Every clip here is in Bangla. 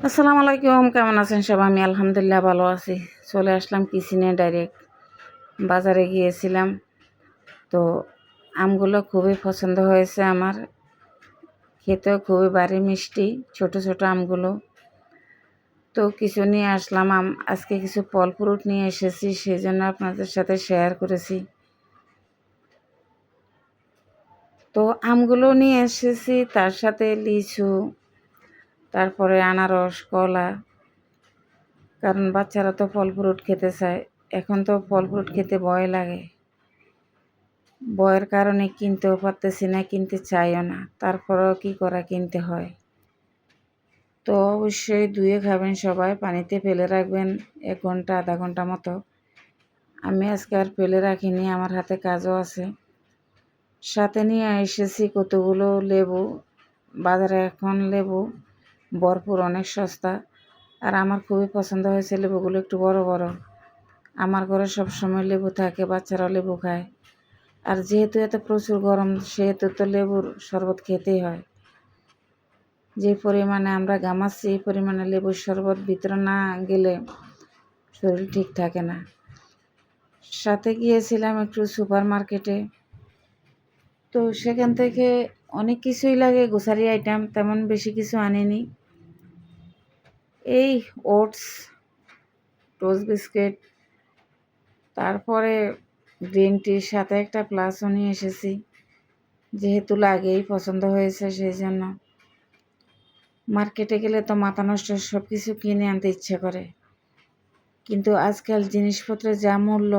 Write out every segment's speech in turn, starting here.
আসসালামু আলাইকুম, কেমন আছেন সবাই? আমি আলহামদুলিল্লাহ ভালো আছি। চলে আসলাম কিচেনে ডাইরেক্ট। বাজারে গিয়েছিলাম, তো আমগুলো খুবই পছন্দ হয়েছে আমার। খেতেও খুবই ভারী মিষ্টি, ছোট ছোট আমগুলো। তো কিছু নিয়ে আসলাম আম। আজকে কিছু ফল ফ্রুট নিয়ে এসেছি, সেই জন্য আপনাদের সাথে শেয়ার করেছি। তো আমগুলো নিয়ে এসেছি, তার সাথে লিচু, তারপরে আনারস, কলা। কারণ বাচ্চারা তো ফল ফ্রুট খেতে চায়। এখন তো ফল ফ্রুট খেতে ভয় লাগে। ভয়ের কারণে কিনতেও পারতেছি না, কিনতে চাইও না। তারপরেও কি করা, কিনতে হয়। তো অবশ্যই ধুয়ে খাবেন সবাই, পানিতে ফেলে রাখবেন 1 ঘন্টা আধা ঘন্টা মতো। আমি আজকে আর ফেলে রাখিনি, আমার হাতে কাজও আছে। সাথে নিয়ে এসেছি কতগুলো লেবু। বাজারে এখন লেবু ভরপুর, অনেক সস্তা। আর আমার খুবই পছন্দ হয়েছে লেবুগুলো একটু বড় বড়। আমার ঘরে সবসময় লেবু থাকে, বাচ্চারাও লেবু খায়। আর যেহেতু এত প্রচুর গরম, সেহেতু তো লেবুর শরবত খেতেই হয়। যে পরিমাণে আমরা ঘামাচ্ছি, এই পরিমাণে লেবুর শরবত ভিতরে না গেলে শরীর ঠিক থাকে না। সাথে গিয়েছিলাম একটু সুপার মার্কেটে। তো সেখান থেকে অনেক কিছুই লাগে, গ্রোসারি আইটেম, তেমন বেশি কিছু আনিনি। এই ওটস, টোস্ট বিস্কিট, তারপরে গ্রিন টির সাথে একটা প্লাসও নিয়ে এসেছি। যেহেতু লাগেই, পছন্দ হয়েছে, সেই জন্য। মার্কেটে গেলে তো মাথা নষ্ট সব কিছু কিনে আনতে ইচ্ছে করে, কিন্তু আজকাল জিনিসপত্রের যা মূল্য,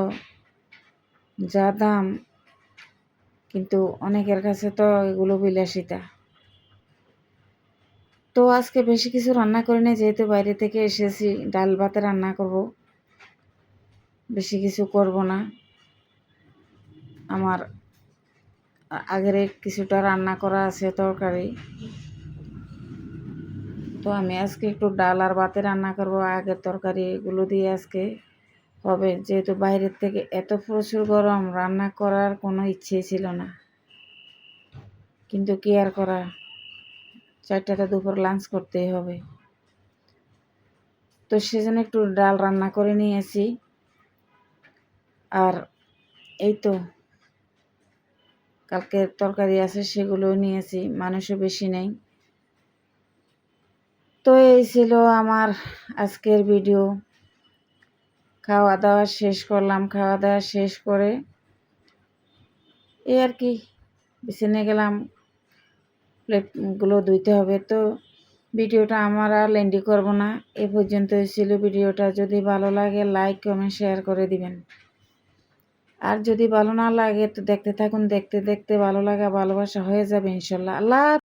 যা দাম, কিন্তু অনেকের কাছে তো এগুলো বিলাসিতা। তো আজকে বেশি কিছু রান্না করি না, যেহেতু বাইরে থেকে এসেছি। ডাল ভাতে রান্না করব, বেশি কিছু করব না। আমার আগের কিছুটা রান্না করা আছে তরকারি, তো আমি আজকে একটু ডাল আর ভাতে রান্না করব। আগের তরকারিগুলো দিয়ে আজকে হবে, যেহেতু বাইরের থেকে এত প্রচুর গরম, রান্না করার কোনো ইচ্ছেই ছিল না। কিন্তু কি আর করা, 4টাতে দুপুর লাঞ্চ করতেই হবে। তো সেজন্য একটু ডাল রান্না করে নিয়েছি। আর এই তো কালকের তরকারি আছে, সেগুলোও নিয়েছি, মানুষও বেশি নেই। তো এই ছিল আমার আজকের ভিডিও। খাওয়া দাওয়া শেষ করলাম, খাওয়া দাওয়া শেষ করে এই আর কি বিছানে গেলাম, প্লেটগুলো ধুইতে হবে। তো ভিডিওটা আমার আর লেন্দি করব না, এ পর্যন্তই ছিল ভিডিওটা। যদি ভালো লাগে লাইক কমেন্ট শেয়ার করে দিবেন। আর যদি ভালো না লাগে তো দেখতে থাকুন, দেখতে দেখতে ভালো লাগা ভালোবাসা হয়ে যাবে ইনশাল্লাহ। আল্লাহ।